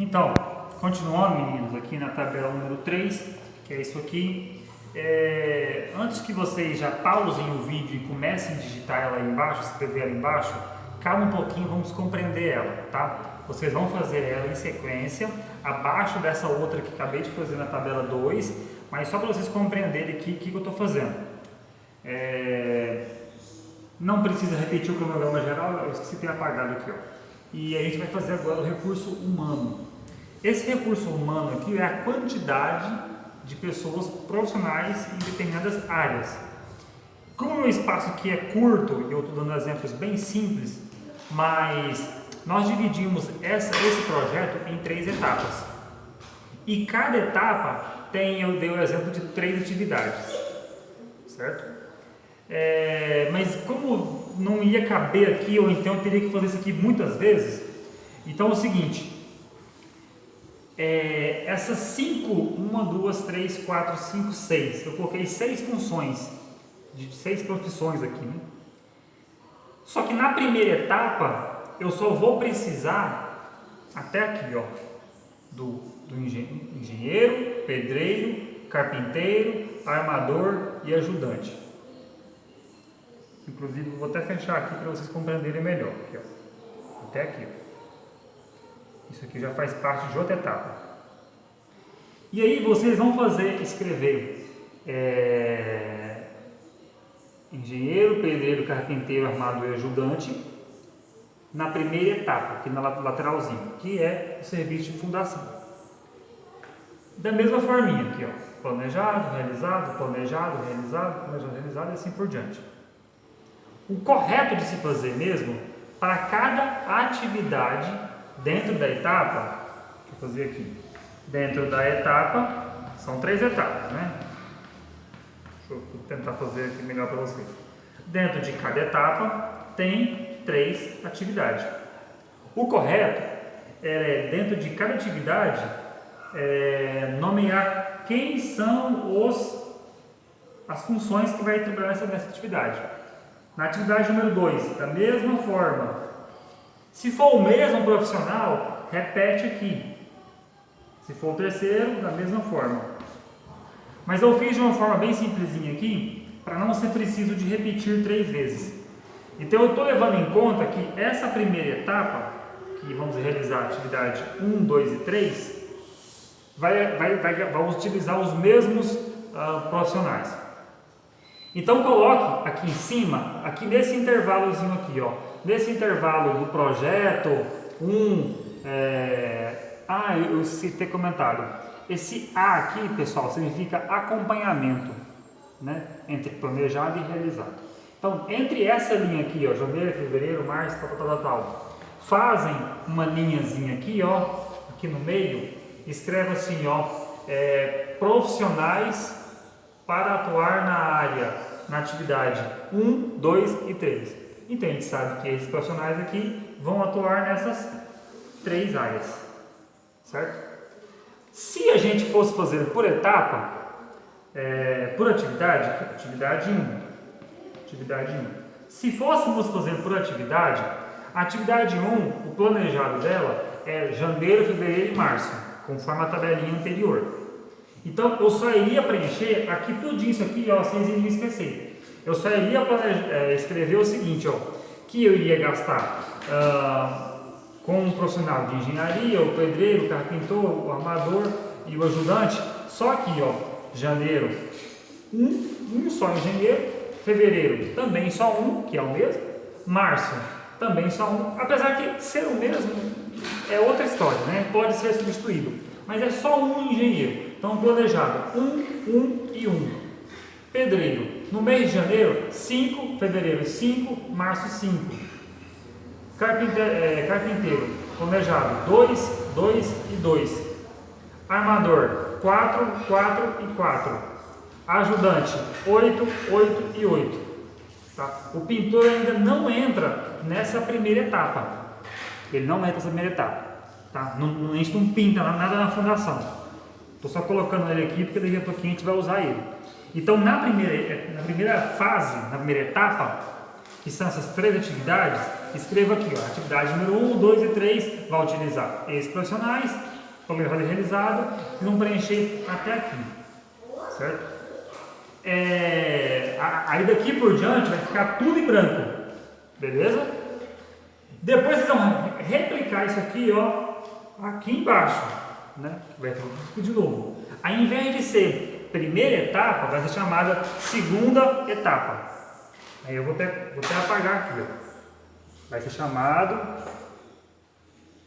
Então, continuando, meninos, aqui na tabela número 3, que é isso aqui. Antes que vocês já pausem o vídeo e comecem a digitar ela aí embaixo, escrever ela embaixo, calma um pouquinho, vamos compreender ela, tá? Vocês vão fazer ela em sequência, abaixo dessa outra que acabei de fazer na tabela 2, mas só para vocês compreenderem aqui o que eu estou fazendo. Não precisa repetir o cronograma geral, eu esqueci de ter apagado aqui, ó. E a gente vai fazer agora o recurso humano. Esse recurso humano aqui é a quantidade de pessoas profissionais em determinadas áreas. Como o meu espaço aqui é curto, e eu estou dando exemplos bem simples, mas nós dividimos esse projeto em 3 etapas. E cada etapa eu dei o exemplo de 3 atividades, certo? Mas como não ia caber aqui, ou então eu teria que fazer isso aqui muitas vezes, então é o seguinte, essas 5, 1, 2, 3, 4, 5, 6, eu coloquei 6 funções, de 6 profissões aqui, né? Só que na primeira etapa, eu só vou precisar, até aqui, ó, do engenheiro, pedreiro, carpinteiro, armador e ajudante. Inclusive, vou até fechar aqui para vocês compreenderem melhor. Aqui, ó. Até aqui. Ó. Isso aqui já faz parte de outra etapa. E aí vocês vão escrever engenheiro, pedreiro, carpinteiro, armador e ajudante na primeira etapa, aqui na lateralzinha, que é o serviço de fundação. Da mesma forminha aqui, ó. Planejado, realizado, planejado, realizado, planejado, realizado e assim por diante. O correto de se fazer mesmo, para cada atividade dentro da etapa, deixa eu fazer aqui, dentro da etapa, são 3 etapas, né? Deixa eu tentar fazer aqui melhor para vocês. Dentro de cada etapa tem 3 atividades. O correto é, dentro de cada atividade, nomear quem são as funções que vai trabalhar nessa atividade. Na atividade número 2, da mesma forma. Se for o mesmo profissional, repete aqui. Se for o terceiro, da mesma forma. Mas eu fiz de uma forma bem simplesinha aqui, para não ser preciso de repetir 3 vezes. Então eu estou levando em conta que essa primeira etapa, que vamos realizar a atividade 1, 2 e 3, vamos utilizar os mesmos profissionais. Então coloque aqui em cima, aqui nesse intervalozinho aqui, ó, nesse intervalo do projeto, eu esqueci de ter comentado. Esse A aqui, pessoal, significa acompanhamento, né, entre planejado e realizado. Então, entre essa linha aqui, ó, janeiro, fevereiro, março, tal, fazem uma linhazinha aqui, ó, aqui no meio, escreve assim, ó, profissionais para atuar na área, na atividade 1, 2 e 3. Então a gente sabe que esses profissionais aqui vão atuar nessas 3 áreas, certo? Se a gente fosse fazer por etapa, por atividade, atividade 1. Se fôssemos fazer por atividade, a atividade 1, o planejado dela é janeiro, fevereiro e março, conforme a tabelinha anterior. Então, eu só iria preencher aqui tudinho isso aqui, ó, vocês iriam esquecer. Eu só iria escrever o seguinte, ó, que eu iria gastar com um profissional de engenharia, o pedreiro, o carpintor, o armador e o ajudante, só aqui, ó, janeiro, um só engenheiro, fevereiro também só um, que é o mesmo, março também só um, apesar que ser o mesmo é outra história, né? Pode ser substituído, mas é só um engenheiro. Então, planejado, 1 e 1. Pedreiro, no mês de janeiro, 5, fevereiro, 5, março, 5. Carpinteiro, planejado, 2 e 2. Armador, 4 e 4. Ajudante, 8 e 8. Tá? O pintor ainda não entra nessa primeira etapa. Ele não entra nessa primeira etapa. Tá? A gente não pinta nada na fundação. Estou só colocando ele aqui porque daqui a pouquinho a gente vai usar ele. Então, na primeira fase, na primeira etapa, que são essas 3 atividades, escreva aqui, ó, atividade número 1, 2 e 3, vai utilizar esses profissionais, planejado e realizado, e vão preencher até aqui, certo? Aí daqui por diante vai ficar tudo em branco, beleza? Depois vocês vão replicar isso aqui, ó, aqui embaixo, né? Vai ter de novo. Aí, ao invés de ser primeira etapa, vai ser chamada segunda etapa. Aí eu vou até apagar aqui, ó. Vai ser chamado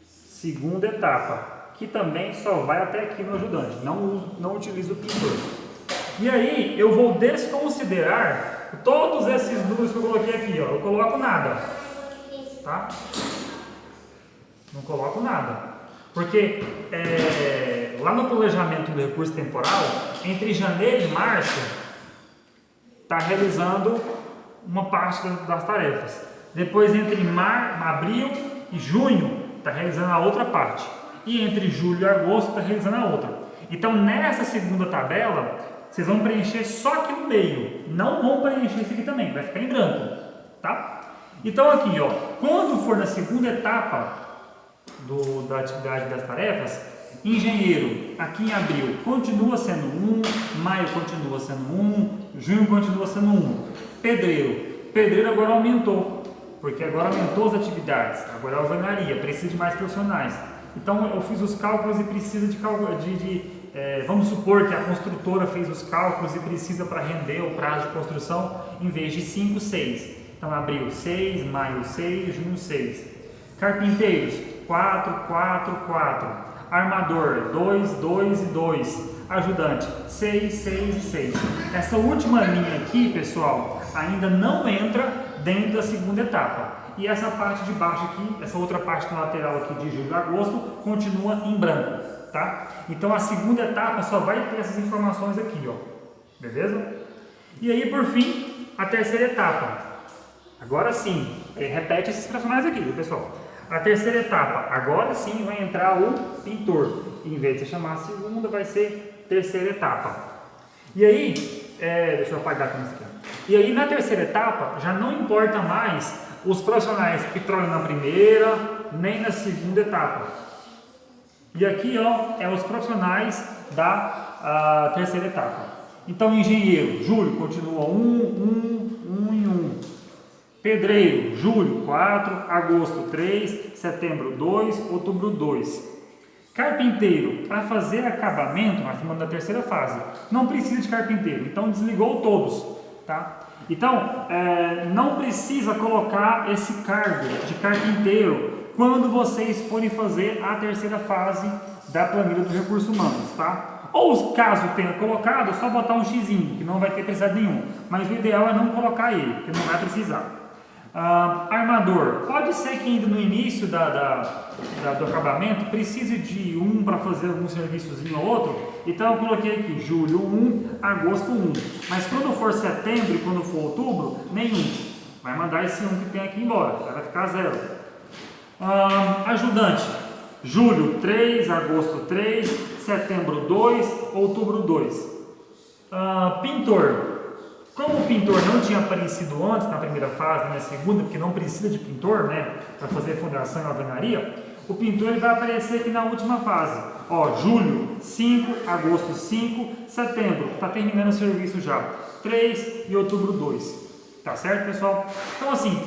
segunda etapa, que também só vai até aqui no ajudante, não utiliza o pintor. E aí eu vou desconsiderar todos esses números que eu coloquei aqui, ó. Eu coloco nada, tá? Não coloco nada, porque lá no planejamento do recurso temporal, entre janeiro e março, está realizando uma parte das tarefas. Depois, entre abril e junho, está realizando a outra parte. E entre julho e agosto, está realizando a outra. Então, nessa segunda tabela, vocês vão preencher só aqui no meio. Não vão preencher isso aqui também, vai ficar em branco, tá? Então, aqui, ó, quando for na segunda etapa da atividade das tarefas, engenheiro, aqui em abril, continua sendo 1, maio continua sendo 1, junho continua sendo 1. Pedreiro agora aumentou, porque agora aumentou as atividades, agora é alvenaria, precisa de mais profissionais. Então eu fiz os cálculos e precisa vamos supor que a construtora fez os cálculos e precisa para render o prazo de construção, em vez de 5, 6. Então abril 6, maio 6, junho 6. Carpinteiros, 4, 4, 4. Armador, 2, 2 e 2. Ajudante, 6, 6 e 6. Essa última linha aqui, pessoal, ainda não entra dentro da segunda etapa. E essa parte de baixo aqui, essa outra parte lateral aqui de julho e agosto, continua em branco, tá? Então a segunda etapa só vai ter essas informações aqui, ó. Beleza? E aí, por fim, a terceira etapa. Agora sim, repete esses personagens aqui, viu, pessoal? A terceira etapa, agora sim vai entrar o pintor. Em vez de você chamar a segunda, vai ser terceira etapa. E aí, deixa eu apagar aqui isso aqui. E aí, na terceira etapa, já não importa mais os profissionais que trabalham na primeira, nem na segunda etapa. E aqui, ó, os profissionais da terceira etapa. Então, engenheiro, julho, continua 1, 1, 1 e 1. Pedreiro, julho, 4, agosto, 3, setembro, 2, outubro, 2. Carpinteiro, para fazer acabamento, nós estamos na terceira fase, não precisa de carpinteiro, então desligou todos, tá? Então, não precisa colocar esse cargo de carpinteiro quando vocês forem fazer a terceira fase da planilha do recurso humanos, tá? Ou caso tenha colocado, é só botar um xizinho, que não vai ter precisado nenhum, mas o ideal é não colocar ele, porque não vai precisar. Armador, pode ser que ainda no início do acabamento precise de um para fazer algum serviçozinho ou outro, então eu coloquei aqui julho 1, agosto 1, mas quando for setembro e quando for outubro, nenhum, vai mandar esse 1 que tem aqui embora, vai ficar 0. Ajudante, julho 3, agosto 3, setembro 2, outubro 2. Pintor, como o pintor não tinha aparecido antes, na primeira fase, na segunda, porque não precisa de pintor, né, para fazer fundação e alvenaria, o pintor ele vai aparecer aqui na última fase. Ó, julho 5, agosto 5, setembro, está terminando o serviço já, 3 e outubro 2. Tá certo, pessoal? Então, assim,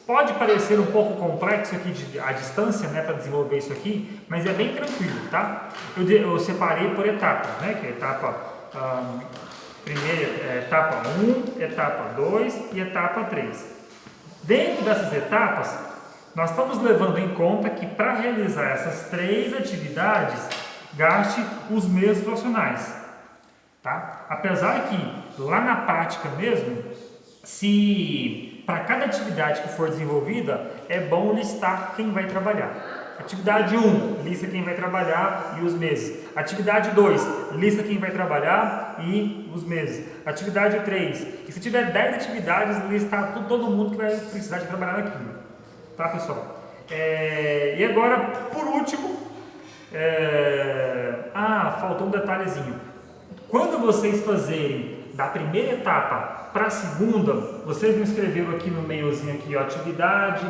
pode parecer um pouco complexo aqui a distância, né, para desenvolver isso aqui, mas é bem tranquilo, tá? Eu separei por etapas, né, que é etapa... primeira, etapa 1, etapa 2 e etapa 3. Dentro dessas etapas, nós estamos levando em conta que para realizar essas 3 atividades, gaste os mesmos profissionais. Tá? Apesar que lá na prática mesmo, se para cada atividade que for desenvolvida, é bom listar quem vai trabalhar. Atividade 1, lista quem vai trabalhar e os meses. Atividade 2, lista quem vai trabalhar e os meses. Atividade 3, e se tiver 10 atividades, listar todo mundo que vai precisar de trabalhar naquilo. Tá, pessoal? E agora, por último, faltou um detalhezinho. Quando vocês fazerem da primeira etapa para a segunda, vocês me escreveram aqui no meiozinho aqui, ó, atividade...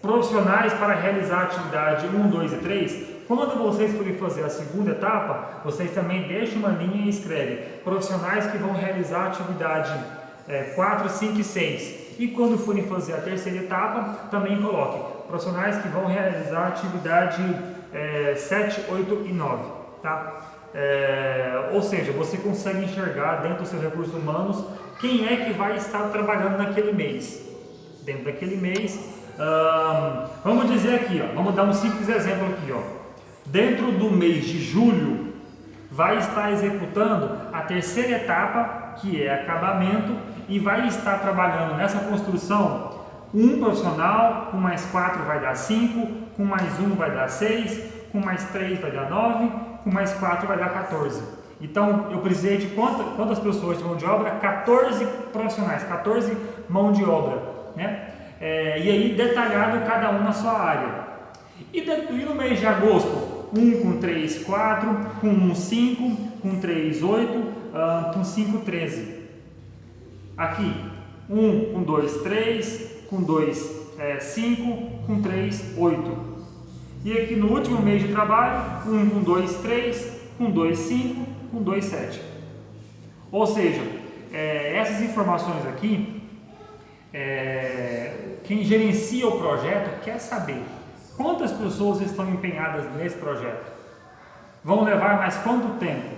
profissionais para realizar a atividade 1, 2 e 3, quando vocês forem fazer a segunda etapa, vocês também deixam uma linha e escrevem profissionais que vão realizar a atividade 4, 5 e 6. E quando forem fazer a terceira etapa, também coloquem profissionais que vão realizar a atividade 7, 8 e 9. Tá? Ou seja, você consegue enxergar dentro dos seus recursos humanos quem é que vai estar trabalhando naquele mês. Dentro daquele mês, vamos dizer aqui, ó, vamos dar um simples exemplo aqui, ó. Dentro do mês de julho, vai estar executando a terceira etapa, que é acabamento, e vai estar trabalhando nessa construção um profissional, com mais 4 vai dar 5, com mais 1 vai dar 6, com mais 3 vai dar 9, com mais 4 vai dar 14. Então, eu precisei de quantas pessoas de mão de obra? 14 profissionais, 14 mão de obra, né? E aí, detalhado cada um na sua área. E no mês de agosto, 1 com 3, 4, com 1, 5, com 3, 8, com 5, 13. Aqui, 1 com 2, 3, com 2, 5, com 3, 8. E aqui no último mês de trabalho, 1 com 2, 3, com 2, 5, com 2, 7. Ou seja, essas informações aqui, quem gerencia o projeto quer saber quantas pessoas estão empenhadas nesse projeto. Vão levar mais quanto tempo?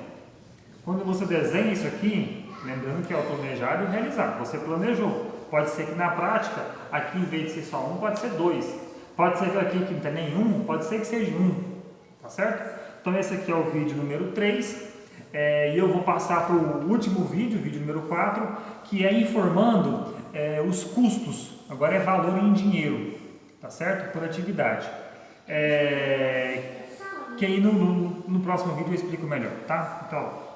Quando você desenha isso aqui, lembrando que é o planejado e o realizado, você planejou. Pode ser que na prática, aqui em vez de ser só 1, pode ser 2. Pode ser que aqui que não tem nenhum, pode ser que seja 1. Tá certo? Então esse aqui é o vídeo número 3. E eu vou passar para o último vídeo, vídeo número 4, que é informando os custos. Agora é valor em dinheiro, tá certo? Por atividade. Que aí no próximo vídeo eu explico melhor, tá? Então,